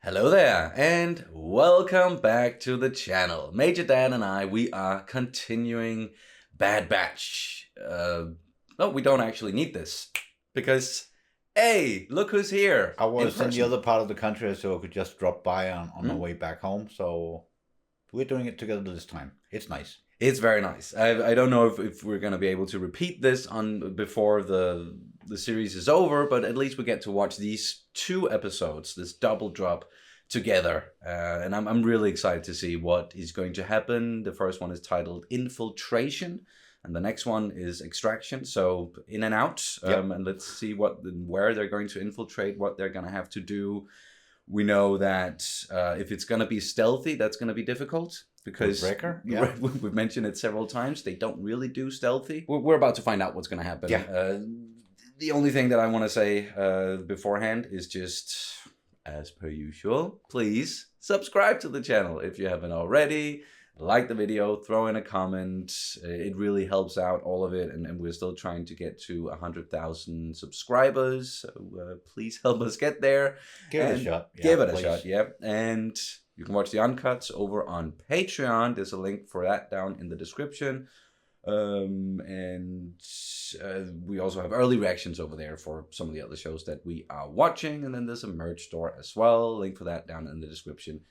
Hello there, and welcome back to the channel. Major Dan and I, we are continuing Bad Batch. No, we don't actually need this, because, hey, look who's here. I was in the other part of the country, so I could just drop by on my way back home, so we're doing it together this time. It's nice. It's very nice. I don't know if we're going to be able to repeat this before the series is over, but at least we get to watch these two episodes, this double drop, together. And I'm really excited to see what is going to happen. The first one is titled Infiltration, and the next one is Extraction. So in and out, and let's see where they're going to infiltrate, what they're going to have to do. We know that if it's going to be stealthy, that's going to be difficult. Because we've mentioned it several times, they don't really do stealthy. We're about to find out what's going to happen. Yeah. The only thing that I want to say beforehand is just, as per usual, please subscribe to the channel if you haven't already. Like the video, throw in a comment. It really helps out, all of it. And we're still trying to get to 100,000 subscribers. So please help us get there. Give it a shot. Give it a shot, yeah. And you can watch the uncuts over on Patreon. There's a link for that down in the description. And we also have early reactions over there for some of the other shows that we are watching. And then there's a merch store as well. Link for that down in the description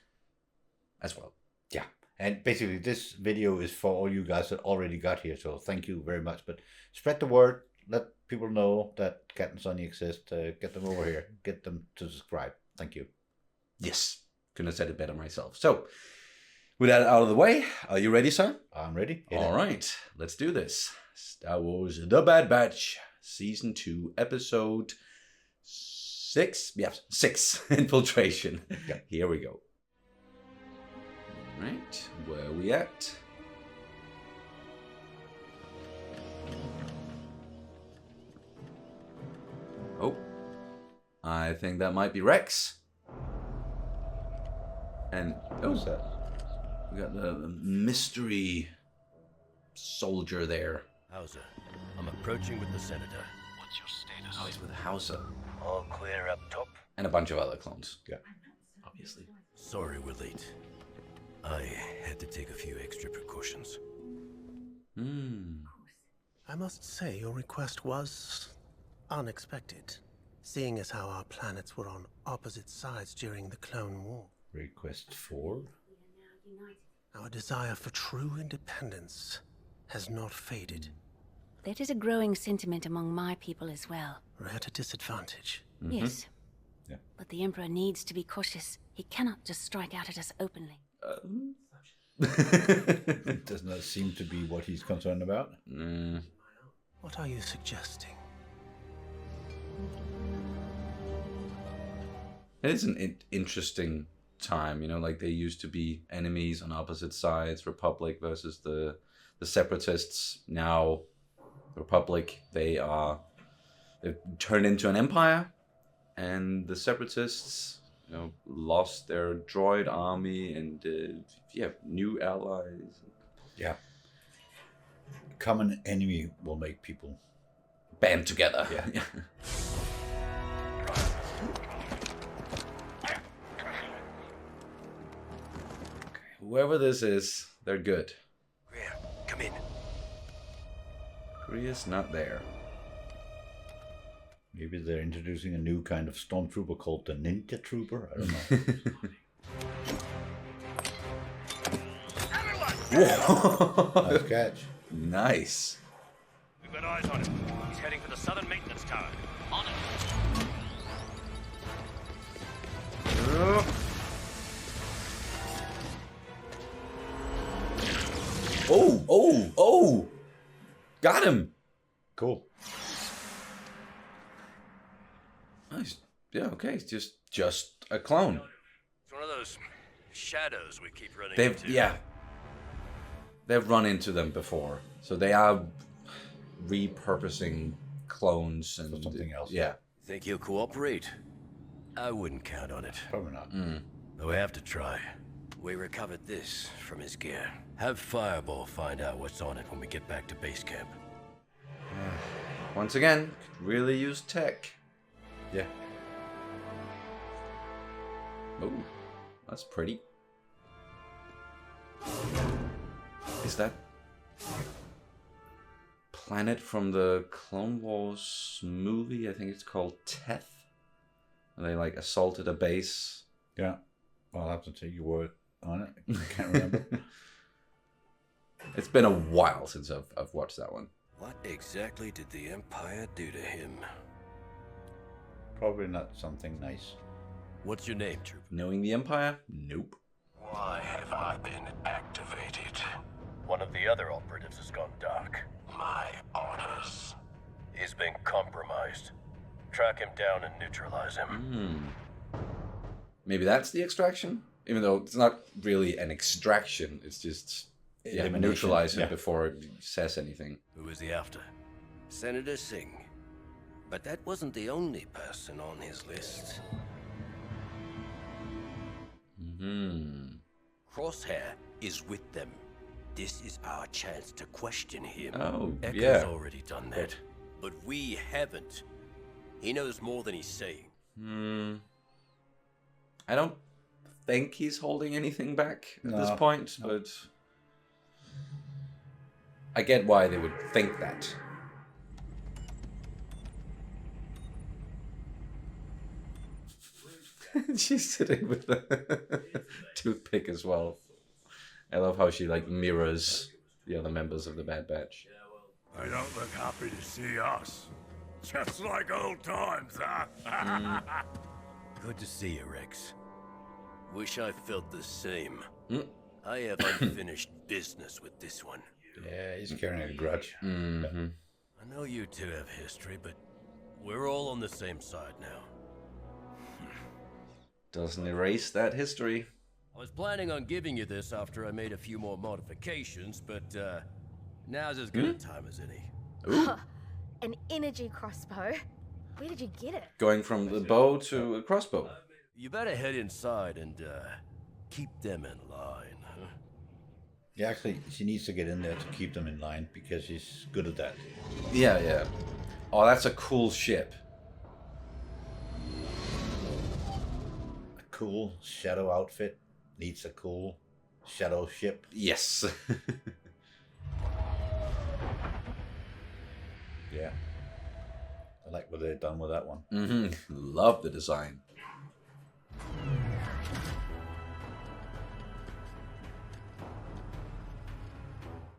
as well. Yeah. And basically this video is for all you guys that already got here. So thank you very much. But spread the word. Let people know that Cat and Sonny exist. Get them over here. Get them to subscribe. Thank you. Yes. Couldn't have said it better myself. So, with that out of the way, are you ready, sir? I'm ready. All right, let's do this. Star Wars The Bad Batch, Season 2, Episode 6. Yes, 6, Infiltration. Yeah. Here we go. All right, where are we at? Oh, I think that might be Rex. And who's that? We got the mystery soldier there. Hauser, I'm approaching with the senator. What's your status? Oh, he's with Hauser. All clear up top. And a bunch of other clones. Yeah. Obviously. Sorry we're late. I had to take a few extra precautions. I must say your request was unexpected, seeing as how our planets were on opposite sides during the Clone War. Request 4. Our desire for true independence has not faded. That is a growing sentiment among my people as well. We're at a disadvantage. Yes. Yeah. But the Emperor needs to be cautious. He cannot just strike out at us openly. It does not seem to be what he's concerned about. What are you suggesting? It is an interesting time, you know, like they used to be enemies on opposite sides, Republic versus the Separatists. Now the Republic, they've turned into an empire, and the Separatists, you know, lost their droid army and new allies. Yeah. Common enemy will make people band together. Yeah. Whoever this is, they're good. Greer, come in. Greer's not there. Maybe they're introducing a new kind of stormtrooper called the Ninja Trooper. I don't know. Whoa! Nice catch. Nice. We've got eyes on him. He's heading for the southern maintenance tower. On it. Oh! Got him! Cool. Nice. Yeah, okay. It's just a clone. It's one of those shadows we keep running They've into. They've run into them before. So they are repurposing clones and For something else. Yeah. Think he'll cooperate? I wouldn't count on it. Probably not. Though I have to try. We recovered this from his gear. Have Fireball find out what's on it when we get back to base camp. Once again, could really use tech. Yeah. Oh, that's pretty. Is that planet from the Clone Wars movie? I think it's called Teth. They like assaulted a base. Yeah. Well, I'll have to take your word on it. I can't remember. It's been a while since I've watched that one. What exactly did the Empire do to him? Probably not something nice. What's your name, Trooper? Knowing the Empire? Nope. Why have I been activated? One of the other operatives has gone dark. My orders. He's been compromised. Track him down and neutralize him. Maybe that's the extraction? Even though it's not really an extraction, it's just neutralize him before he says anything. Who is he after? Senator Singh. But that wasn't the only person on his list. Crosshair is with them. This is our chance to question him. Oh, Echo's yeah. already done that. But we haven't. He knows more than he's saying. I don't think he's holding anything back at this No. point, but I get why they would think that. She's sitting with the toothpick as well. I love how she like mirrors the other members of the Bad Batch. They don't look happy to see us. Just like old times, huh? Good to see you, Rex. Wish I felt the same. I have unfinished business with this one. Yeah, he's carrying a grudge. I know you two have history, but we're all on the same side now. Doesn't erase that history. I was planning on giving you this after I made a few more modifications, but now's as good a time as any. An energy crossbow? Where did you get it? Going from the bow to a crossbow. You better head inside and keep them in line, huh? Yeah, actually, she needs to get in there to keep them in line because she's good at that. Yeah, yeah. Oh, that's a cool ship. A cool shadow outfit needs a cool shadow ship. Yes. Yeah. I like what they've done with that one. Love the design.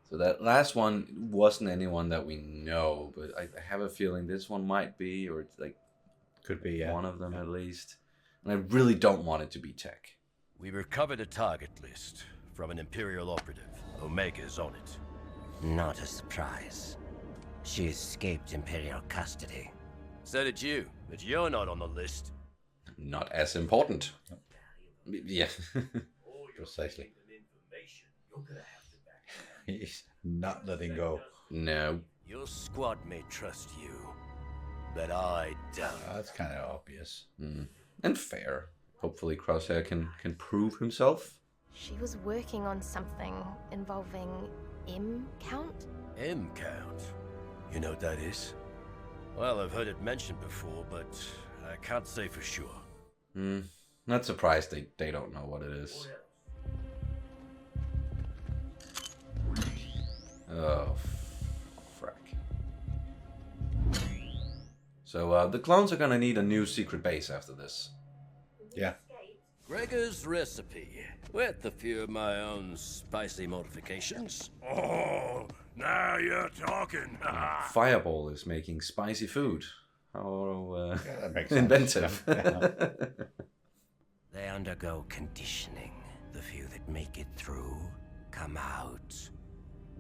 So that last one wasn't anyone that we know, but I have a feeling this one might be, or it's like Could be, yeah. one of them at least. And I really don't want it to be Tech. We recovered a target list from an Imperial operative. Omega's on it. Not a surprise. She escaped Imperial custody. So did you, but you're not on the list. Not as important. Yeah. Precisely. He's not letting go. No. Your squad may trust you, but I don't. That's kind of obvious. And fair. Hopefully Crosshair can prove himself. She was working on something involving M count? M count? You know what that is? Well, I've heard it mentioned before, but I can't say for sure. Not surprised they don't know what it is. Oh, frack. So the clones are gonna need a new secret base after this. Yeah. Gregor's recipe, with a few of my own spicy modifications. Oh, now you're talking. Fireball is making spicy food. How Yeah, that makes sense. inventive. Yeah. They undergo conditioning. The few that make it through come out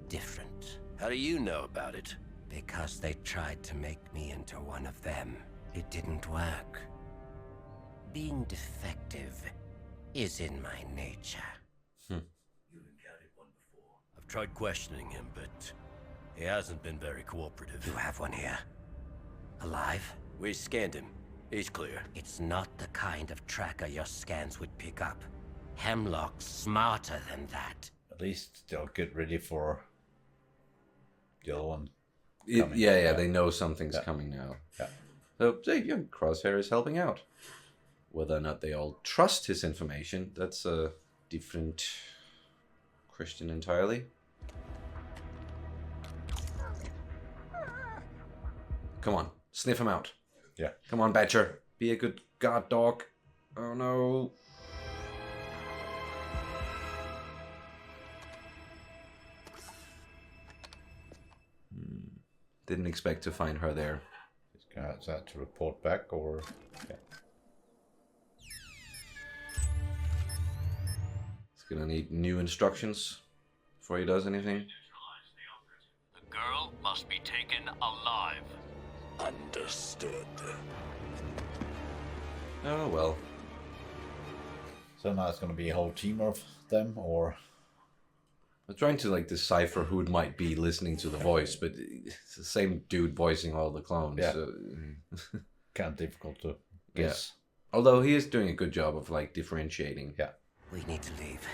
different. How do you know about it? Because they tried to make me into one of them. It didn't work. Being defective is in my nature. You've encountered one before. I've tried questioning him, but he hasn't been very cooperative. You have one here. Alive? We scanned him. He's clear. It's not the kind of tracker your scans would pick up. Hemlock's smarter than that. At least they'll get ready for the other one. Yeah, coming. they know something's coming now. Yeah. So, yeah, Crosshair is helping out. Whether or not they all trust his information, that's a different question entirely. Come on, sniff him out. Yeah. Come on, Badger. Be a good guard dog. Oh no. Didn't expect to find her there. Is that to report back or? Yeah. He's gonna need new instructions before he does anything. The girl must be taken alive. Understood. Oh well. So now it's going to be a whole team of them, or? I'm trying to like decipher who it might be listening to the voice, but it's the same dude voicing all the clones. Yeah. So, Kind of difficult to guess. yeah. Although he is doing a good job of like differentiating. Yeah. We need to leave.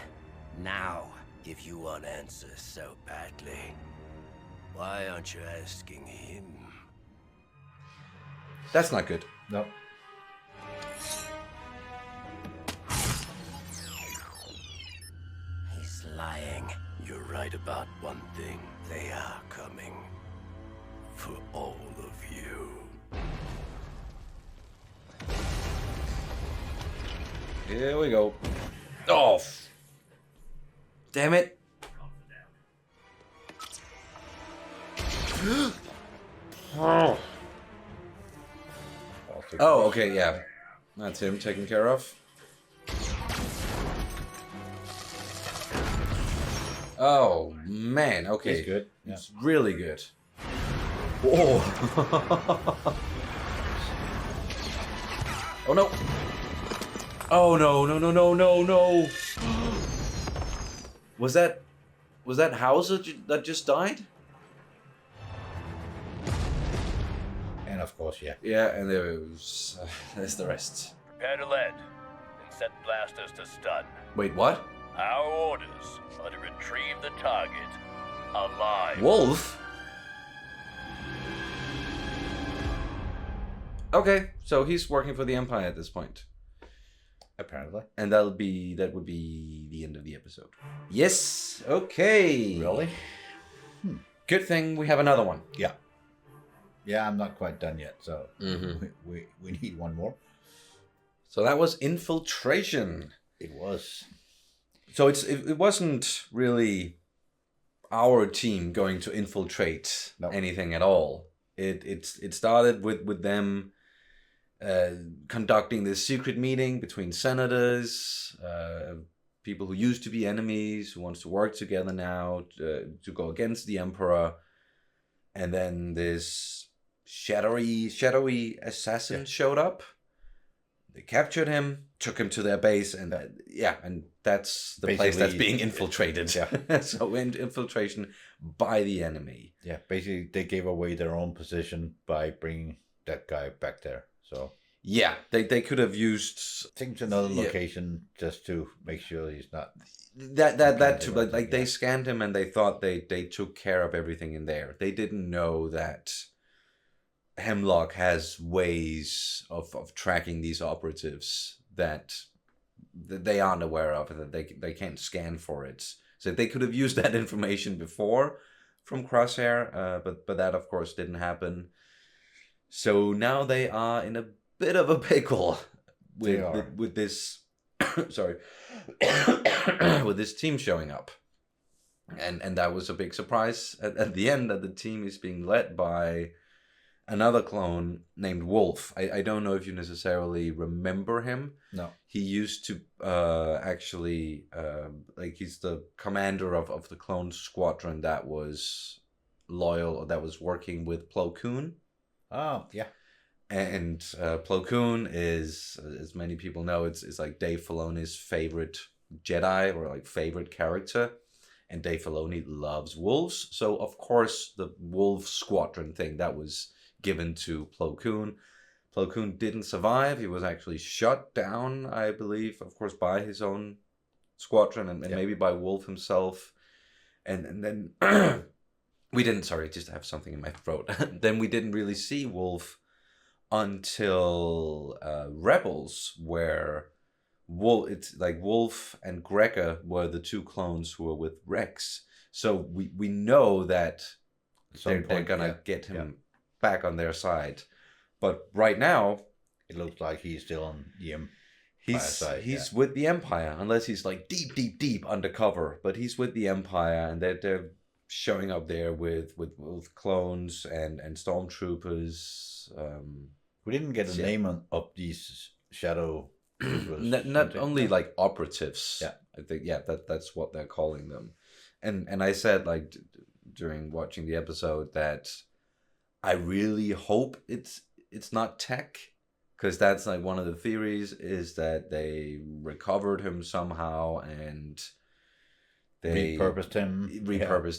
Now, if you want answers so badly. Why aren't you asking him? That's not good. No. He's lying. You're right about one thing. They are coming. For all of you. Here we go. Oh, damn it. Oh. Oh, okay, yeah. That's him taken care of. Oh, man, okay. He's good. Yeah. It's really good. Whoa. Oh, no. Oh, no, no, no, no, no, no. Was that Hauser that just died? And of course, yeah. Yeah, and there's the rest. Prepare to land and set blasters to stun. Wait, what? Our orders are to retrieve the target alive. Wolf? Okay, so he's working for the Empire at this point. Apparently. And that would be the end of the episode. Yes, okay. Really? Good thing we have another one. Yeah. Yeah, I'm not quite done yet, so we need one more. So that was Infiltration. It was. So it wasn't really our team going to infiltrate anything at all. It started with them conducting this secret meeting between senators, people who used to be enemies, who wants to work together now to go against the Emperor. And then this shadowy assassin showed up. They captured him, took him to their base, and and that's the place that's being infiltrated. Yeah. So infiltration by the enemy. Yeah, basically they gave away their own position by bringing that guy back there. So yeah, they could have used take him to another location just to make sure he's not. That too. But like they scanned him and they thought they took care of everything in there. They didn't know that Hemlock has ways of tracking these operatives that they aren't aware of, that they can't scan for it. So they could have used that information before from Crosshair, but that of course didn't happen. So now they are in a bit of a pickle with this sorry with this team showing up. And that was a big surprise at the end, that the team is being led by another clone named Wolf. I don't know if you necessarily remember him. No. He used to actually, he's the commander of the clone squadron that was loyal, or that was working with Plo Koon. Oh, yeah. And Plo Koon is, as many people know, it's like Dave Filoni's favorite Jedi, or like favorite character. And Dave Filoni loves wolves. So, of course, the wolf squadron thing, that was given to Plo Koon. Plo Koon didn't survive. He was actually shot down, I believe, of course, by his own squadron and maybe by Wolf himself. And then we didn't, sorry, just have something in my throat. Then we didn't really see Wolf until Rebels, where it's like Wolf and Gregor were the two clones who were with Rex. So we know that they're gonna get him back on their side. But right now, it looks like he's still on the Empire side. He's with the Empire, unless he's like deep undercover. But he's with the Empire, and they're showing up there with clones and stormtroopers. We didn't get a name of these shadow. Not only like operatives. Yeah, I think that's what they're calling them. And I said like during watching the episode that I really hope it's not tech, because that's like one of the theories is that they recovered him somehow and they repurposed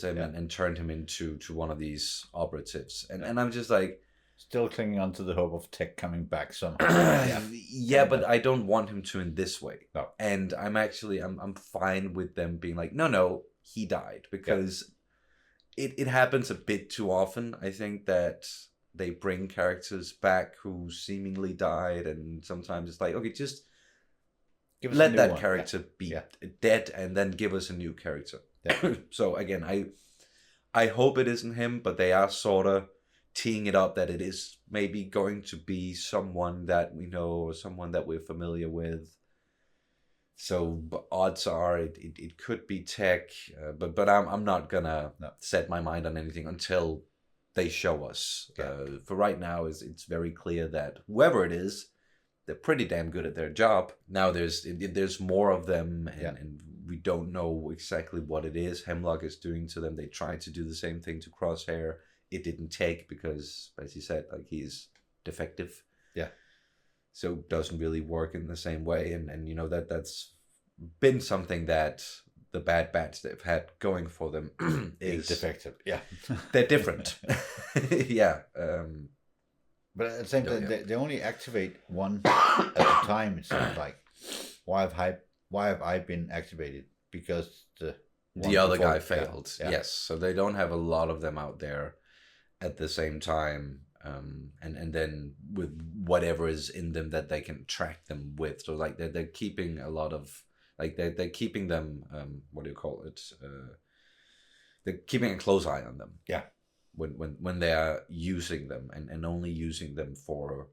him and turned him into one of these operatives. And I'm just like still clinging on to the hope of tech coming back somehow. But I don't want him to in this way. No. And I'm fine with them being like, no, he died, because it happens a bit too often. I think that they bring characters back who seemingly died, and sometimes it's like, okay, just let that character be dead and then give us a new character. Yeah. So again, I hope it isn't him, but they are sort of teeing it up that it is maybe going to be someone that we know or someone that we're familiar with. So odds are it could be tech, but I'm not gonna set my mind on anything until they show us. For right now, it's very clear that whoever it is, they're pretty damn good at their job. Now there's more of them, and we don't know exactly what it is Hemlock is doing to them. They tried to do the same thing to Crosshair. It didn't take because, as you said, like he's defective. Yeah. So doesn't really work in the same way, and you know that's been something that the Bad Batch they've had going for them is defective. Yeah, they're different. Yeah. But at the same time, they only activate one at a time. It seems like. Why have I been activated? Because the other guy failed. Yeah. Yes, so they don't have a lot of them out there at the same time. And then with whatever is in them that they can track them with. So like they're keeping a lot of like they're keeping them what do you call it? They're keeping a close eye on them. Yeah. When they are using them and only using them for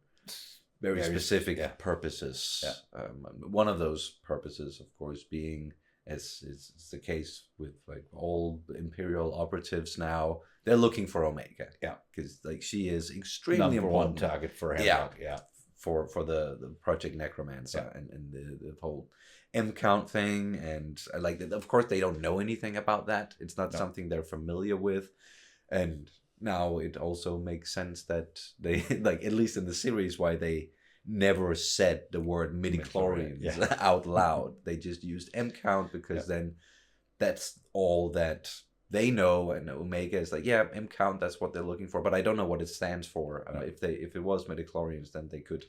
very specific purposes. Yeah. One of those purposes, of course, being as is the case with like all Imperial operatives now, they're looking for Omega. Yeah, because like she is extremely important target for him. Yeah. For the Project Necromancer and the whole M count thing, and like that. Of course, they don't know anything about that. It's not something they're familiar with, and now it also makes sense that they like at least in the series why they never said the word midichlorians out loud. They just used M count because then that's all that they know, and Omega is like, M count, that's what they're looking for, but I don't know what it stands for. If it was midichlorians, then they could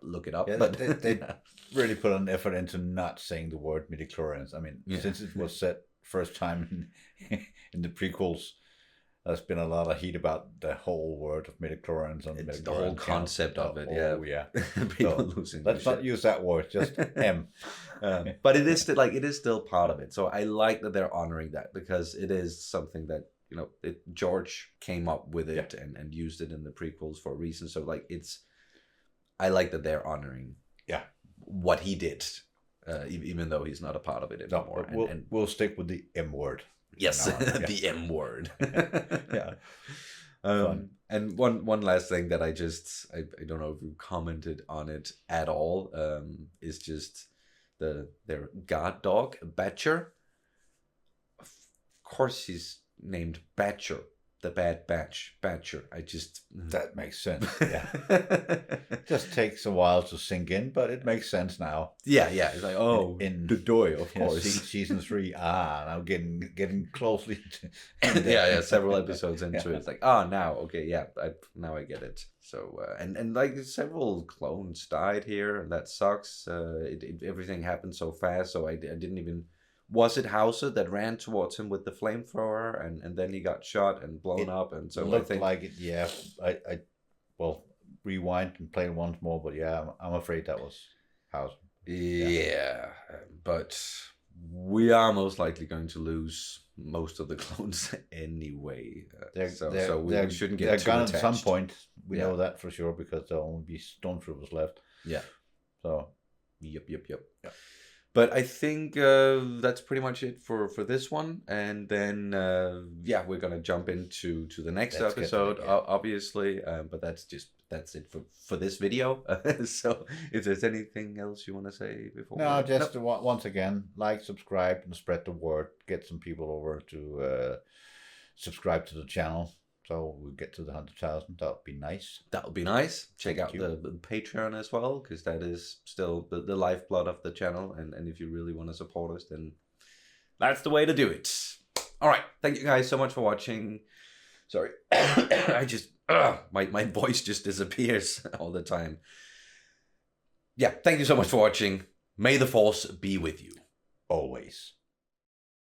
look it up. Yeah, but they really put an effort into not saying the word midichlorians. I mean, since it was said first time in the prequels, there's been a lot of heat about the whole word of midichlorians and the whole concept of it. People losing. Let's not use that word. Just M. But it is still part of it. So I like that they're honoring that, because it is something that George came up with it and used it in the prequels for a reason. So like I like that they're honoring what he did, even though he's not a part of it anymore. No, we'll stick with the M word. Yes, the M word. And one last thing that I don't know if you commented on it at all, is just their guard dog, Batcher. Of course he's named Batcher, the Bad Batch, Batcher. That makes sense. Yeah. Just takes a while to sink in, but it makes sense now. Yeah. It's like, in the Doi, of course. Season 3. Now getting closely. Several episodes into it. It's like, now, okay, now I get it. So and like several clones died here, and that sucks. Everything happened so fast, so I didn't even. Was it Hauser that ran towards him with the flamethrower, and then he got shot and blown up? And so looked like it. Yeah, well, rewind and play it once more. But yeah, I'm afraid that was how. Yeah, but we are most likely going to lose most of the clones anyway. So we shouldn't get too attached. At some point. We know that for sure because there'll only be stormtroopers left. Yeah. So. Yep. But I think that's pretty much it for this one. And then, we're going to jump into the next episode, obviously. But that's it for this video. So if there's anything else you want to say before? No, just once again, like, subscribe, and spread the word. Get some people over to subscribe to the channel. So we'll get to the 100,000. That would be nice. That would be nice. Check out the Patreon as well, because that is still the lifeblood of the channel. And if you really want to support us, then that's the way to do it. All right. Thank you guys so much for watching. Sorry. I just, my voice just disappears all the time. Yeah. Thank you so much for watching. May the Force be with you. Always.